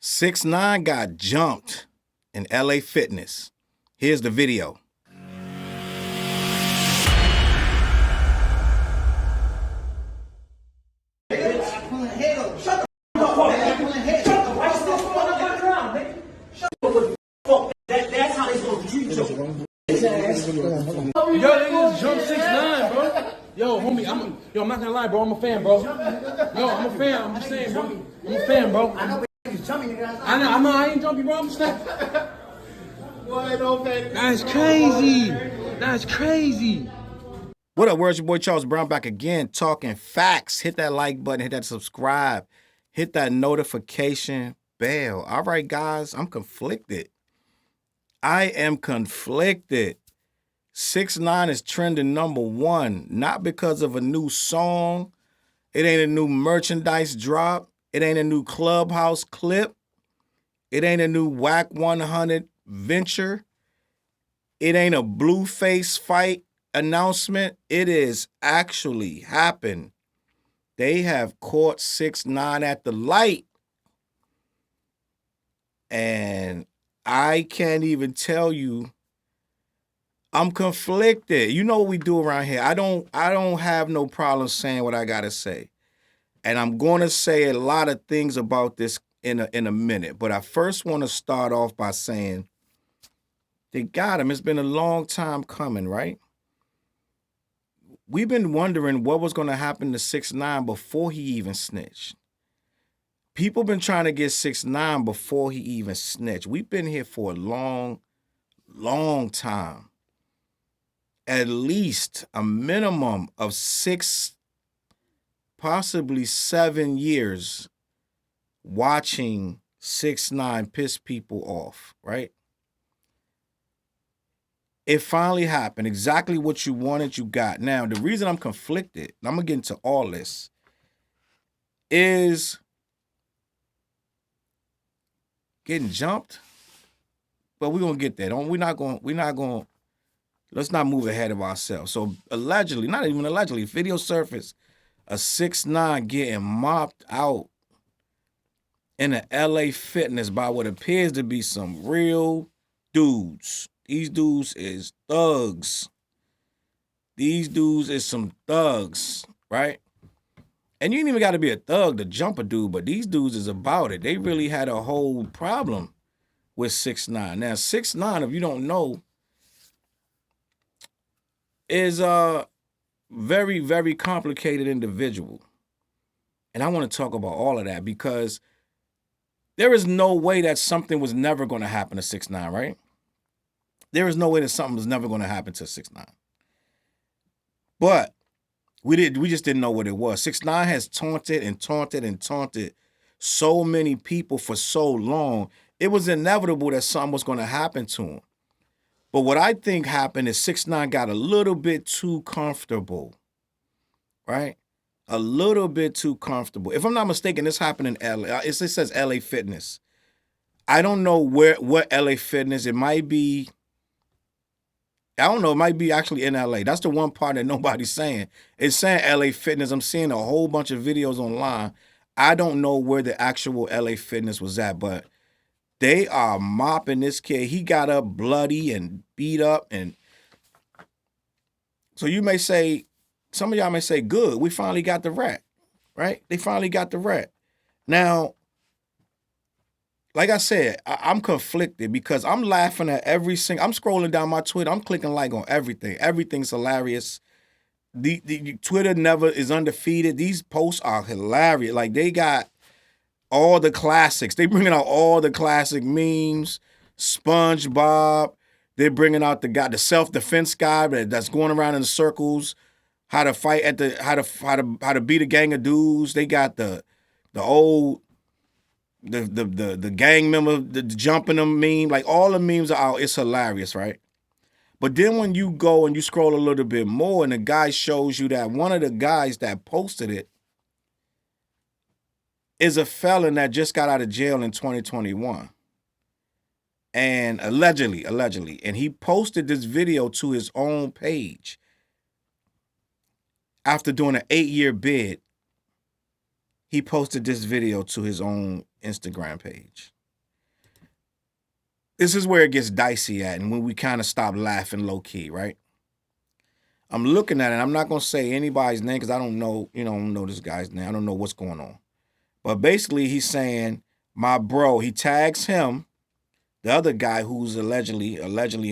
6ix9ine got jumped in LA Fitness. Here's the video. That's how they supposed to treat you. Yo, they just jumped 6ix9ine, bro. Yo, homie, I'm not gonna lie, bro. I'm a fan, bro. Yo, I'm a fan. I'm just saying, bro. I'm a fan, bro. I know I ain't jumping, bro. I'm just saying. That's crazy. That's crazy. What up, world? It's your boy Challz Brown back again, talking facts. Hit that like button, hit that subscribe, hit that notification bell. All right, guys, I'm conflicted. I am conflicted. 6ix9ine is trending #1, not because of a new song. It ain't a new merchandise drop. It ain't a new Clubhouse clip. It ain't a new Whack 100 venture. It ain't a Blueface fight announcement. It is actually happened. They have caught 6ix9ine at the light. And I can't even tell you. I'm conflicted. You know what we do around here. I don't have no problem saying what I gotta say. And I'm gonna say a lot of things about this in a minute. But I first want to start off by saying they got him. It's been a long time coming, right? We've been wondering what was gonna happen to 6ix9ine before he even snitched. People been trying to get 6ix9ine before he even snitched. We've been here for a long, long time. At least a minimum of 6, possibly 7 years watching 6ix9ine piss people off, right? It finally happened. Exactly what you wanted, you got. Now, the reason I'm conflicted, and I'm gonna get into all this, is getting jumped. But we're gonna get there. We're not going. Let's not move ahead of ourselves. So allegedly, not even allegedly, video surfaced a 6ix9ine getting mopped out in an LA Fitness by what appears to be some real dudes. These dudes is thugs. These dudes is some thugs, right? And you ain't even got to be a thug to jump a dude, but these dudes is about it. They really had a whole problem with 6ix9ine. Now, 6ix9ine, if you don't know, is a very, very complicated individual. And I want to talk about all of that because there is no way that something was never going to happen to 6ix9ine, right? There is no way that something was never going to happen to 6ix9ine. But we just didn't know what it was. 6ix9ine has taunted and taunted and taunted so many people for so long. It was inevitable that something was going to happen to him. But what I think happened is 6ix9ine got a little bit too comfortable, right? A little bit too comfortable. If I'm not mistaken, this happened in LA. It says LA Fitness. I don't know what LA Fitness. It might be, I don't know, it might be actually in LA. That's the one part that nobody's saying. It's saying LA Fitness. I'm seeing a whole bunch of videos online. I don't know where the actual LA Fitness was at, but they are mopping this kid. He got up bloody and beat up. And so you may say, some of y'all may say, good, we finally got the rat, right? They finally got the rat. Now, like I said, I'm conflicted because I'm laughing at every single, I'm scrolling down my Twitter. I'm clicking like on everything. Everything's hilarious. The Twitter never is undefeated. These posts are hilarious. Like they got all the classics. They bringing out all the classic memes. SpongeBob. They're bringing out the self-defense guy that's going around in circles. How to fight at how to beat a gang of dudes. They got the old the gang member the jumping them meme. Like all the memes are out. It's hilarious, right? But then when you go and you scroll a little bit more, and the guy shows you that one of the guys that posted it is a felon that just got out of jail in 2021. And allegedly, and he posted this video to his own page after doing an 8-year bid. He posted this video to his own Instagram page. This is where it gets dicey at, and when we kind of stop laughing low key, right? I'm looking at it. I'm not gonna say anybody's name because I don't know, I don't know this guy's name. I don't know what's going on. But basically, he's saying, my bro, he tags him, the other guy who's allegedly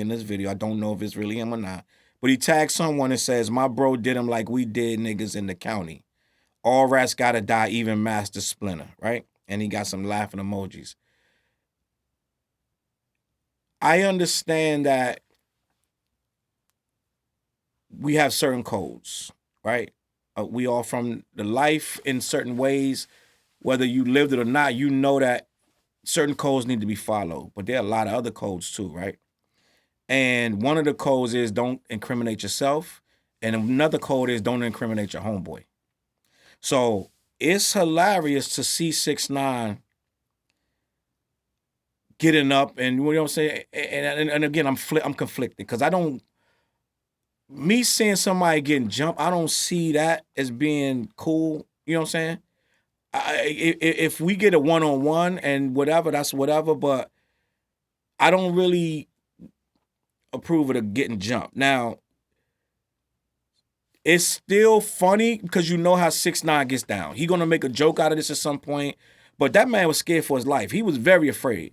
in this video. I don't know if it's really him or not. But he tags someone and says, my bro did him like we did niggas in the county. All rats gotta die, even Master Splinter, right? And he got some laughing emojis. I understand that we have certain codes, right? We all from the life in certain ways, whether you lived it or not, you know that certain codes need to be followed. But there are a lot of other codes too, right? And one of the codes is don't incriminate yourself. And another code is don't incriminate your homeboy. So it's hilarious to see 6ix9ine getting up and, you know what I'm saying? And again, I'm conflicted because me seeing somebody getting jumped, I don't see that as being cool. You know what I'm saying? If we get a one-on-one and whatever, that's whatever, but I don't really approve of the getting jumped. Now, it's still funny because you know how 6ix9ine gets down. He gonna make a joke out of this at some point, but that man was scared for his life. He was very afraid.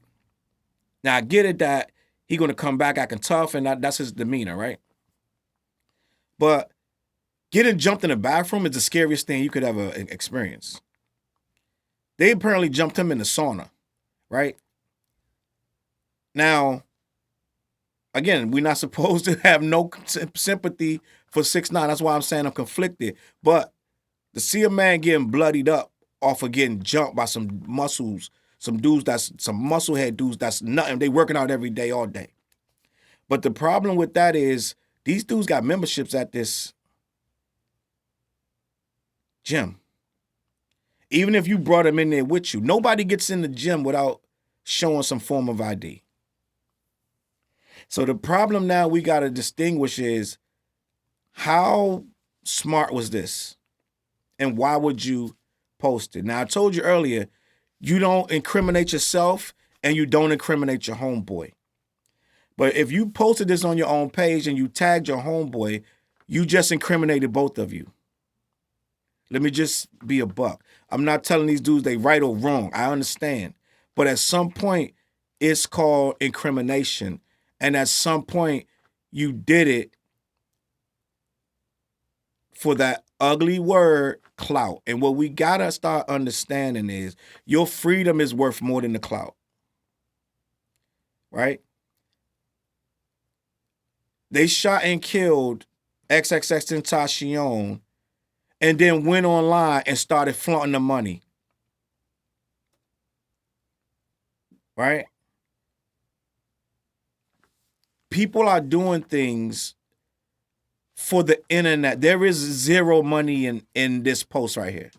Now, I get it that he gonna come back acting tough and that's his demeanor, right? But getting jumped in the bathroom is the scariest thing you could ever experience. They apparently jumped him in the sauna, right? Now, again, we're not supposed to have no sympathy for 6ix9ine. That's why I'm saying I'm conflicted. But to see a man getting bloodied up off of getting jumped by some muscles, some musclehead dudes that's nothing. They working out every day, all day. But the problem with that is these dudes got memberships at this gym. Even if you brought them in there with you, nobody gets in the gym without showing some form of ID. So the problem now we got to distinguish is how smart was this? And why would you post it? Now, I told you earlier, you don't incriminate yourself and you don't incriminate your homeboy. But if you posted this on your own page and you tagged your homeboy, you just incriminated both of you. Let me just be a buck. I'm not telling these dudes they right or wrong. I understand. But at some point, it's called incrimination. And at some point, you did it for that ugly word, clout. And what we got to start understanding is your freedom is worth more than the clout. Right? They shot and killed XXXTentacion and then went online and started flaunting the money. Right? People are doing things for the internet. There is zero money in this post right here.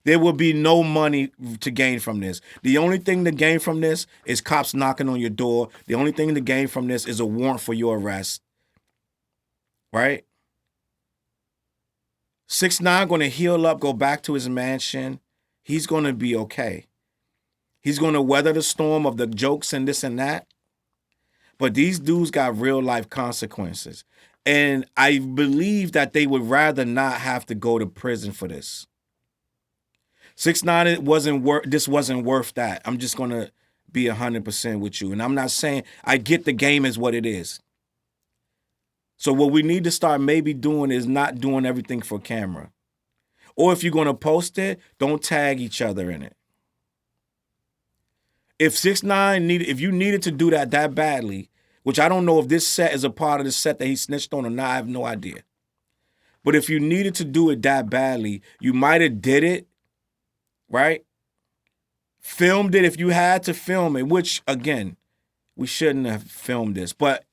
There will be no money to gain from this. The only thing to gain from this is cops knocking on your door. The only thing to gain from this is a warrant for your arrest. Right? 6ix9ine going to heal up, go back to his mansion. He's going to be okay. He's going to weather the storm of the jokes and this and that. But these dudes got real life consequences. And I believe that they would rather not have to go to prison for this. 6ix9ine this wasn't worth that. I'm just going to be 100% with you. And I'm not saying, I get the game is what it is. So what we need to start maybe doing is not doing everything for camera. Or if you're going to post it, don't tag each other in it. If 6ix9ine if you needed to do that badly, which I don't know if this set is a part of the set that he snitched on or not, I have no idea. But if you needed to do it that badly, you might have did it, right? Filmed it if you had to film it, which, again, we shouldn't have filmed this. But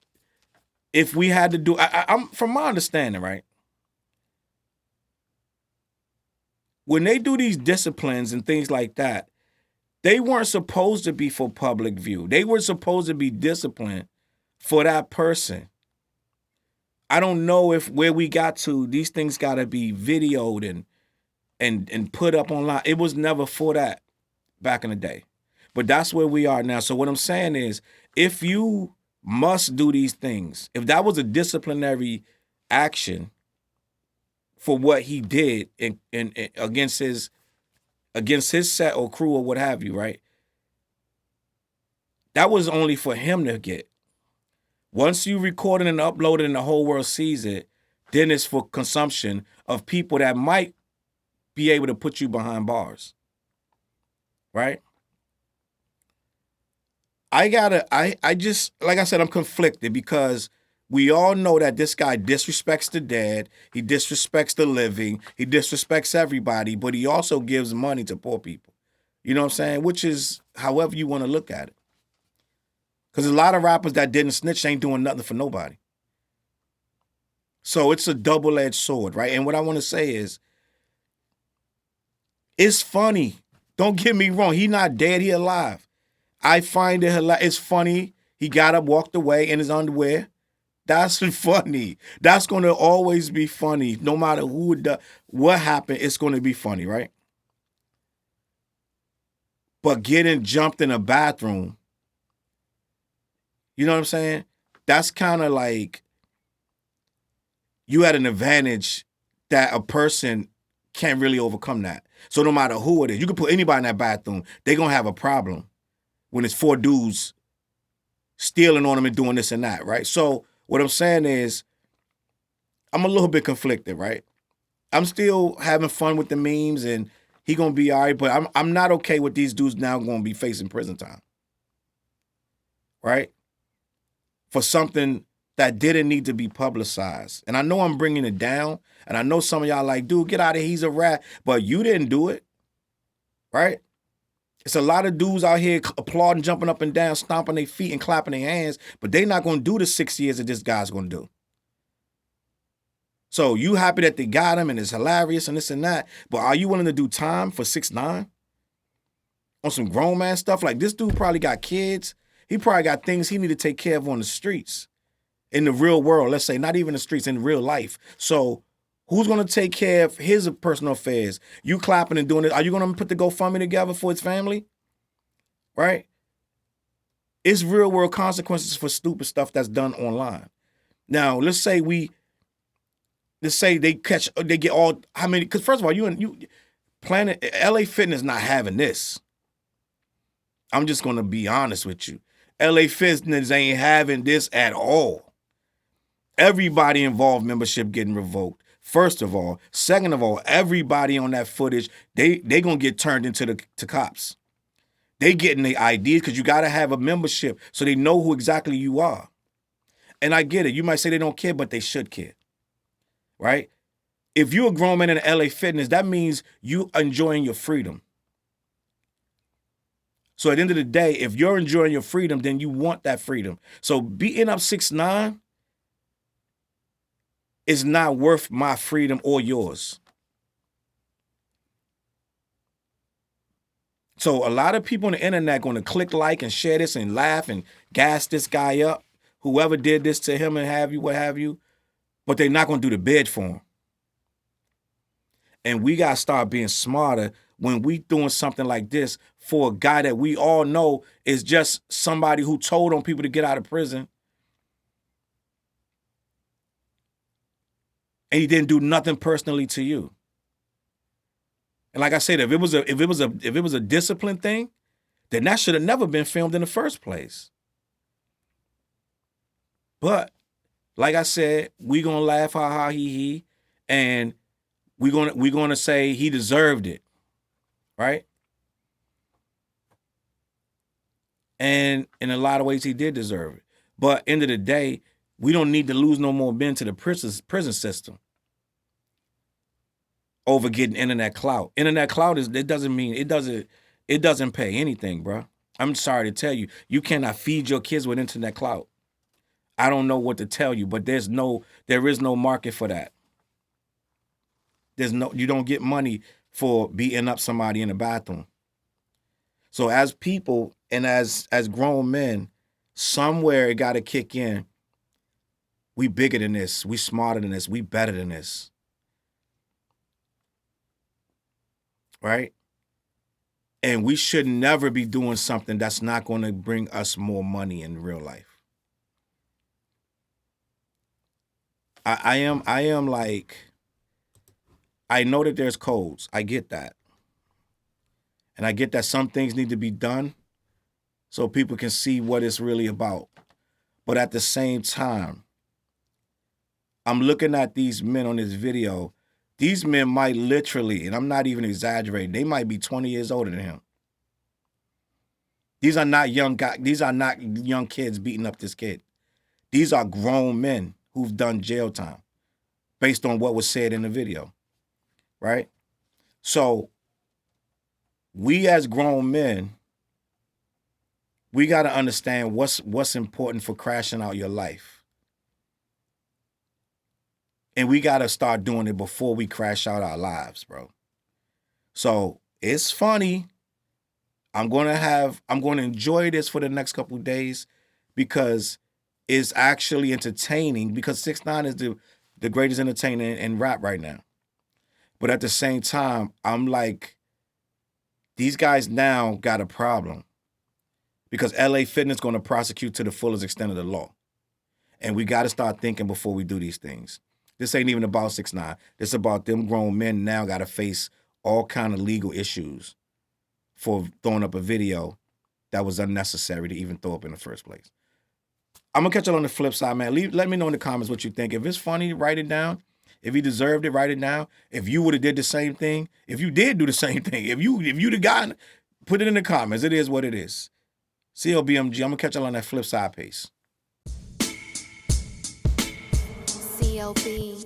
if we had to do, I'm from my understanding, right? When they do these disciplines and things like that, they weren't supposed to be for public view. They were supposed to be disciplined for that person. I don't know if where we got to, these things got to be videoed and put up online. It was never for that back in the day. But that's where we are now. So what I'm saying is, if you must do these things, if that was a disciplinary action for what he did in against his set or crew or what have you, right? That was only for him to get. Once you record it and upload it and the whole world sees it, then it's for consumption of people that might be able to put you behind bars. Right? I just, like I said, I'm conflicted because we all know that this guy disrespects the dead, he disrespects the living, he disrespects everybody, but he also gives money to poor people. You know what I'm saying? Which is however you want to look at it. Because a lot of rappers that didn't snitch ain't doing nothing for nobody. So it's a double-edged sword, right? And what I want to say is, it's funny. Don't get me wrong. He not dead. He alive. I find it hilarious. It's funny. He got up, walked away in his underwear. That's funny. That's going to always be funny. No matter who it does, what happened, it's going to be funny, right? But getting jumped in a bathroom, you know what I'm saying? That's kind of like you had an advantage that a person can't really overcome that. So no matter who it is, you can put anybody in that bathroom, they're going to have a problem when it's 4 dudes stealing on them and doing this and that, right? So what I'm saying is, I'm a little bit conflicted, right? I'm still having fun with the memes and he going to be all right, but I'm not okay with these dudes now going to be facing prison time, right? For something that didn't need to be publicized. And I know I'm bringing it down, and I know some of y'all like, dude, get out of here, he's a rat, but you didn't do it, right? It's a lot of dudes out here applauding, jumping up and down, stomping their feet and clapping their hands, but they're not going to do the 6 years that this guy's going to do. So you happy that they got him and it's hilarious and this and that, but are you willing to do time for 6ix9ine? On some grown man stuff? Like, this dude probably got kids. He probably got things he need to take care of on the streets. In the real world, let's say, not even the streets, in real life. So who's going to take care of his personal affairs? You clapping and doing it. Are you going to put the GoFundMe together for his family? Right? It's real world consequences for stupid stuff that's done online. Now, let's say they get all, how many, because first of all, you Planet, LA Fitness not having this. I'm just going to be honest with you. LA Fitness ain't having this at all. Everybody involved membership getting revoked. First of all. Second of all, everybody on that footage, they gonna get turned into to cops. They getting the IDs because you gotta have a membership so they know who exactly you are. And I get it. You might say they don't care, but they should care. Right? If you're a grown man in LA Fitness, that means you enjoying your freedom. So at the end of the day, if you're enjoying your freedom, then you want that freedom. So beating up 6ix9ine is not worth my freedom or yours. So a lot of people on the internet going to click like and share this and laugh and gas this guy up, whoever did this to him and have you, what have you, but they're not going to do the bid for him. And we got to start being smarter when we doing something like this for a guy that we all know is just somebody who told on people to get out of prison. And he didn't do nothing personally to you. And like I said, if it was a discipline thing, then that should have never been filmed in the first place. But like I said, we gonna laugh, ha ha, he, and we gonna say he deserved it, right? And in a lot of ways, he did deserve it. But end of the day, we don't need to lose no more men to the prison system over getting internet clout. Internet clout it doesn't pay anything, bro. I'm sorry to tell you, you cannot feed your kids with internet clout. I don't know what to tell you, but there is no market for that. You don't get money for beating up somebody in the bathroom. So as people and as grown men, somewhere it got to kick in. We bigger than this. We smarter than this. We better than this. Right? And we should never be doing something that's not going to bring us more money in real life. I am like, I know that there's codes. I get that. And I get that some things need to be done so people can see what it's really about. But at the same time, I'm looking at these men on this video. These men might literally, and I'm not even exaggerating, they might be 20 years older than him. These are not young guys. These are not young kids beating up this kid. These are grown men who've done jail time based on what was said in the video, right? So we as grown men, we got to understand what's important for crashing out your life. And we got to start doing it before we crash out our lives, bro. So it's funny. I'm going to enjoy this for the next couple of days because it's actually entertaining, because 6ix9ine is the greatest entertainer in rap right now. But at the same time, I'm like, these guys now got a problem because LA Fitness going to prosecute to the fullest extent of the law. And we got to start thinking before we do these things. This ain't even about 6ix9ine. This is about them grown men now got to face all kind of legal issues for throwing up a video that was unnecessary to even throw up in the first place. I'm going to catch you on the flip side, man. Let me know in the comments what you think. If it's funny, write it down. If he deserved it, write it down. If you would have did the same thing, if you did do the same thing, if you the guy, put it in the comments. It is what it is. CLBMG, I'm going to catch you on that flip side pace. CLB.